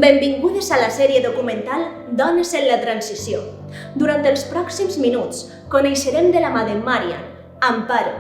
Benvingudes a la sèrie documental Dones en la Transició. Durant els pròxims minuts coneixerem de la mà de Marian, Amparo,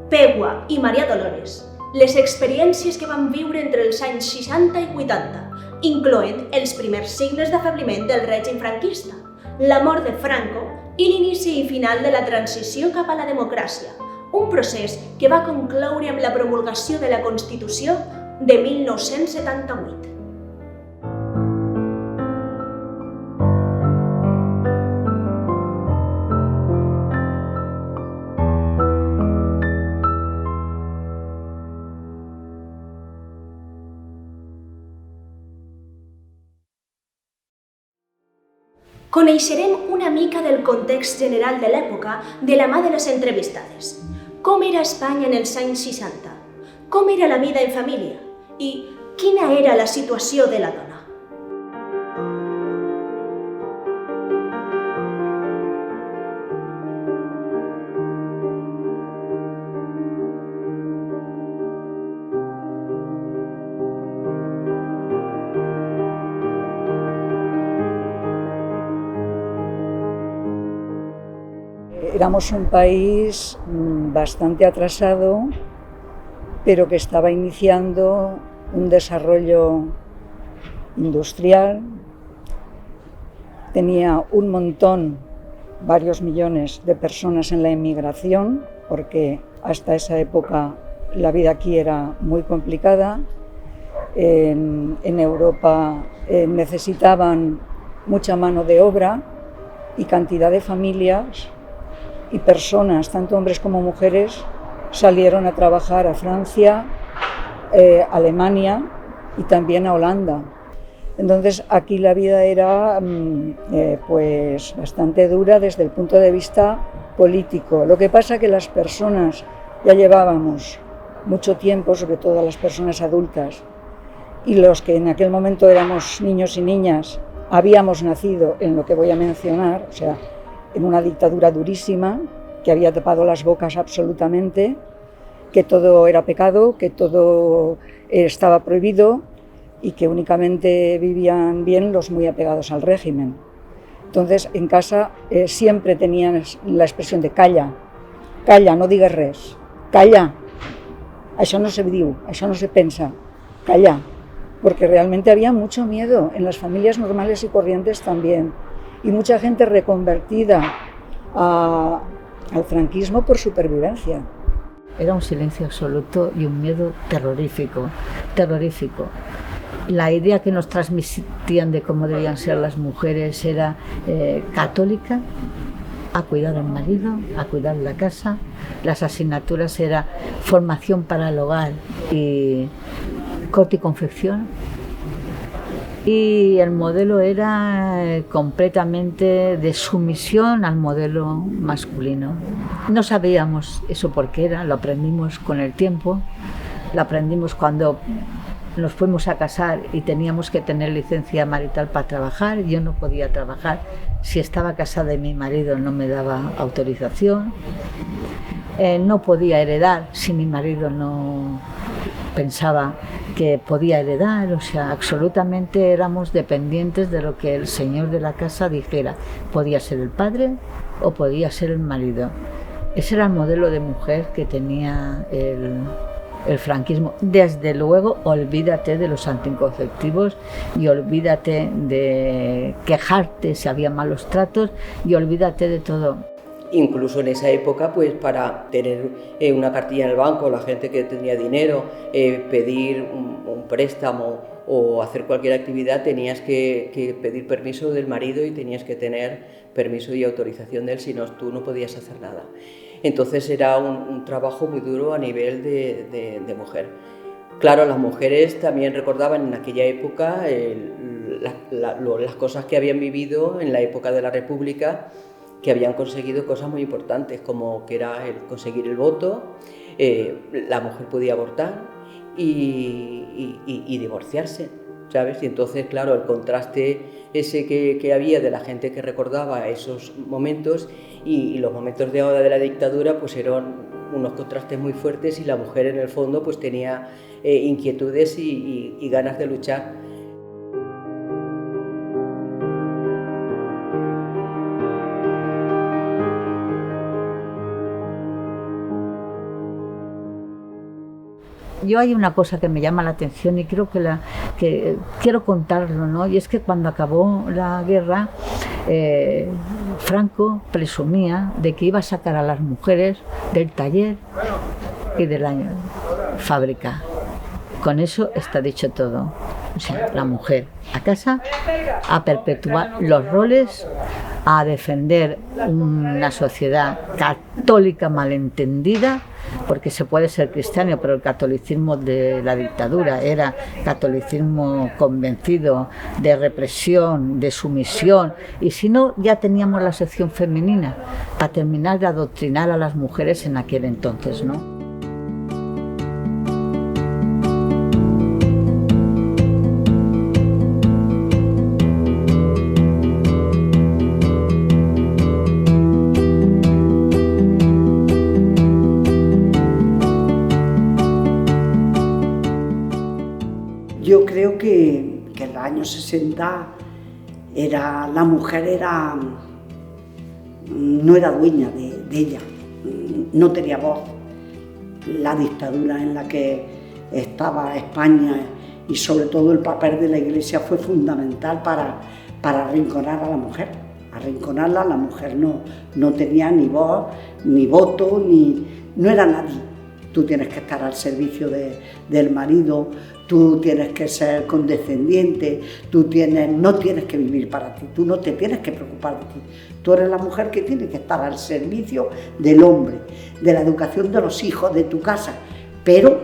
Pegua i Maria Dolores les experiències que van viure entre els anys 60 i 80, incloent els primers signes d'afebliment del règim franquista, la mort de Franco i l'inici i final de la transició cap a la democràcia, un procés que va concloure amb la promulgació de la Constitució de 1978. Coneixerem una mica del context general de l'època de la mà de les entrevistades. Com era Espanya en els anys 60? Com era la vida en família? I quina era la situació de la dona? Éramos un país bastante atrasado, pero que estaba iniciando un desarrollo industrial. Tenía un montón, varios millones de personas en la emigración, porque hasta esa época la vida aquí era muy complicada. En Europa necesitaban mucha mano de obra y cantidad de familias y personas, tanto hombres como mujeres, salieron a trabajar a Francia, Alemania y también a Holanda. Entonces aquí la vida era pues bastante dura desde el punto de vista político. Lo que pasa que las personas ya llevábamos mucho tiempo, sobre todo las personas adultas, y los que en aquel momento éramos niños y niñas, habíamos nacido en lo que voy a mencionar, o sea, en una dictadura durísima que había tapado las bocas absolutamente, que todo era pecado, que todo estaba prohibido y que únicamente vivían bien los muy apegados al régimen. Entonces en casa siempre tenían la expresión de calla, calla, no digues res, calla, això no se diu, això no se pensa, calla, porque realmente había mucho miedo en las familias normales y corrientes también. Y mucha gente reconvertida al franquismo por supervivencia. Era un silencio absoluto y un miedo terrorífico, terrorífico. La idea que nos transmitían de cómo debían ser las mujeres era católica, a cuidar al marido, a cuidar la casa. Las asignaturas eran formación para el hogar y corte y confección. Y el modelo era completamente de sumisión al modelo masculino. No sabíamos eso por qué era, lo aprendimos con el tiempo, lo aprendimos cuando nos fuimos a casar y teníamos que tener licencia marital para trabajar. Yo no podía trabajar, si estaba casada y mi marido no me daba autorización. No podía heredar si mi marido no pensaba que podía heredar, o sea, absolutamente éramos dependientes de lo que el señor de la casa dijera. Podía ser el padre o podía ser el marido. Ese era el modelo de mujer que tenía el franquismo. Desde luego, olvídate de los anticonceptivos y olvídate de quejarte si había malos tratos y olvídate de todo. Incluso en esa época, pues para tener una cartilla en el banco, la gente que tenía dinero, pedir un préstamo o hacer cualquier actividad, tenías que pedir permiso del marido y tenías que tener permiso y autorización de él, si no, tú no podías hacer nada. Entonces era un trabajo muy duro a nivel de mujer. Claro, las mujeres también recordaban en aquella época las cosas que habían vivido en la época de la República, que habían conseguido cosas muy importantes, como que era el conseguir el voto, la mujer podía abortar y divorciarse, ¿sabes? Y entonces, claro, el contraste ese que había de la gente que recordaba esos momentos y los momentos de ahora de la dictadura, pues eran unos contrastes muy fuertes y la mujer en el fondo pues tenía inquietudes y ganas de luchar. Yo hay una cosa que me llama la atención y creo que quiero contarlo, ¿no? Y es que cuando acabó la guerra, Franco presumía de que iba a sacar a las mujeres del taller y de la fábrica. Con eso está dicho todo. O sea, la mujer a casa, a perpetuar los roles, a defender una sociedad católica malentendida, porque se puede ser cristiano, pero el catolicismo de la dictadura era catolicismo convencido de represión, de sumisión, y si no, ya teníamos la sección femenina para terminar de adoctrinar a las mujeres en aquel entonces, ¿no? Yo creo que en los años 60 la mujer no era dueña de ella, no tenía voz. La dictadura en la que estaba España y sobre todo el papel de la Iglesia fue fundamental para arrinconar a la mujer. Arrinconarla, la mujer no tenía ni voz, ni voto, no era nadie. Tú tienes que estar al servicio del marido, tú tienes que ser condescendiente, no tienes que vivir para ti, tú no te tienes que preocupar de ti. Tú eres la mujer que tiene que estar al servicio del hombre, de la educación de los hijos, de tu casa, pero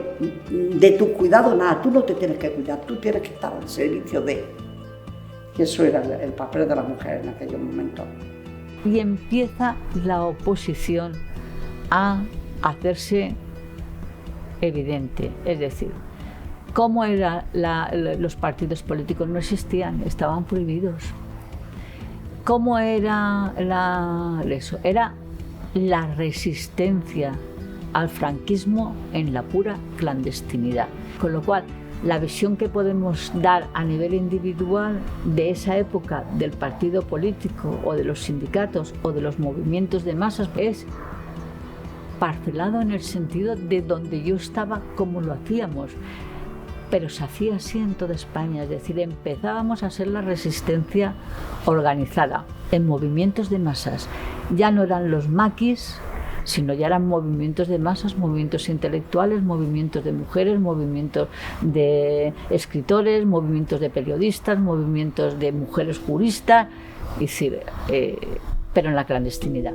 de tu cuidado nada, tú no te tienes que cuidar, tú tienes que estar al servicio de él. Y eso era el papel de la mujer en aquellos momentos. Y empieza la oposición a hacerse evidente, es decir, ¿cómo eran los partidos políticos? No existían, estaban prohibidos. ¿Cómo era eso? Era la resistencia al franquismo en la pura clandestinidad. Con lo cual, la visión que podemos dar a nivel individual de esa época del partido político o de los sindicatos o de los movimientos de masas es parcelado en el sentido de donde yo estaba, cómo lo hacíamos, pero se hacía así en toda España, es decir, empezábamos a ser la resistencia organizada en movimientos de masas. Ya no eran los maquis, sino ya eran movimientos de masas, movimientos intelectuales, movimientos de mujeres, movimientos de escritores, movimientos de periodistas, movimientos de mujeres juristas, es decir, pero en la clandestinidad.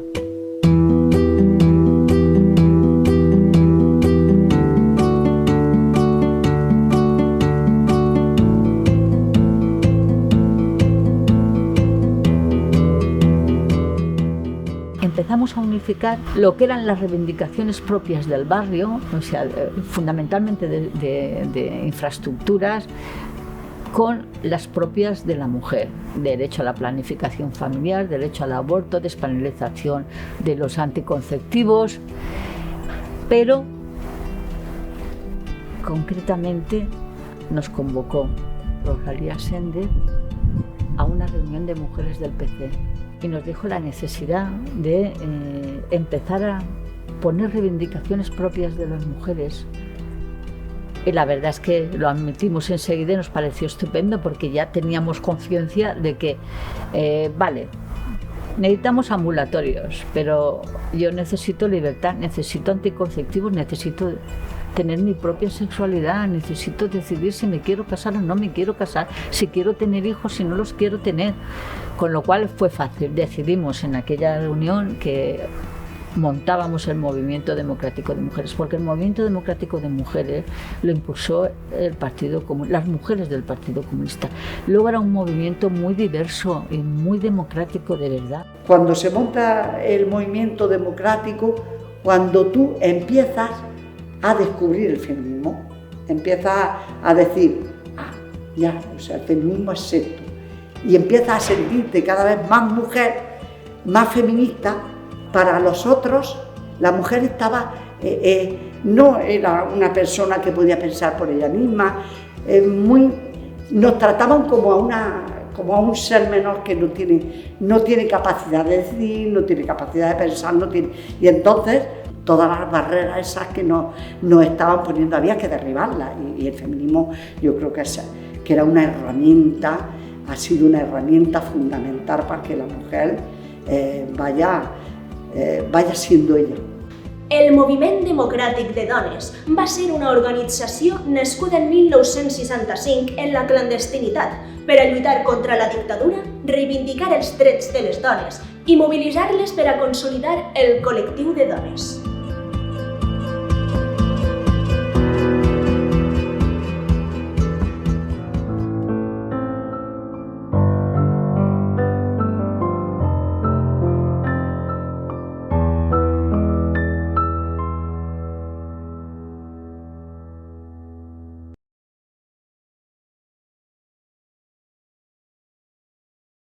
Empezamos a unificar lo que eran las reivindicaciones propias del barrio, o sea, fundamentalmente de infraestructuras, con las propias de la mujer: derecho a la planificación familiar, derecho al aborto, despenalización de los anticonceptivos, pero concretamente nos convocó Rosalía Sender a una reunión de mujeres del PC y nos dijo la necesidad de empezar a poner reivindicaciones propias de las mujeres. Y la verdad es que lo admitimos enseguida y nos pareció estupendo, porque ya teníamos conciencia de que, vale, necesitamos ambulatorios, pero yo necesito libertad, necesito anticonceptivos, necesito tener mi propia sexualidad, necesito decidir si me quiero casar o no me quiero casar, si quiero tener hijos, si no los quiero tener. Con lo cual fue fácil, decidimos en aquella reunión que montábamos el Movimiento Democrático de Mujeres, porque el Movimiento Democrático de Mujeres lo impulsó las mujeres del Partido Comunista. Luego era un movimiento muy diverso y muy democrático de verdad. Cuando se monta el movimiento democrático, cuando tú empiezas a descubrir el feminismo, empiezas a decir, o sea, el feminismo es esto, y empiezas a sentirte cada vez más mujer, más feminista. Para los otros, la mujer estaba, no era una persona que podía pensar por ella misma, nos trataban como a un ser menor que no tiene capacidad de decidir, no tiene capacidad de pensar, y entonces todas las barreras esas que nos estaban poniendo, había que derribarlas, y el feminismo yo creo que era una herramienta, ha sido una herramienta fundamental para que la mujer vaya siendo ella. El Moviment Democràtic de Dones va ser una organització nascuda en 1965 en la clandestinitat per a lluitar contra la dictadura, reivindicar els drets de les dones i mobilitzar-les per a consolidar el col·lectiu de dones.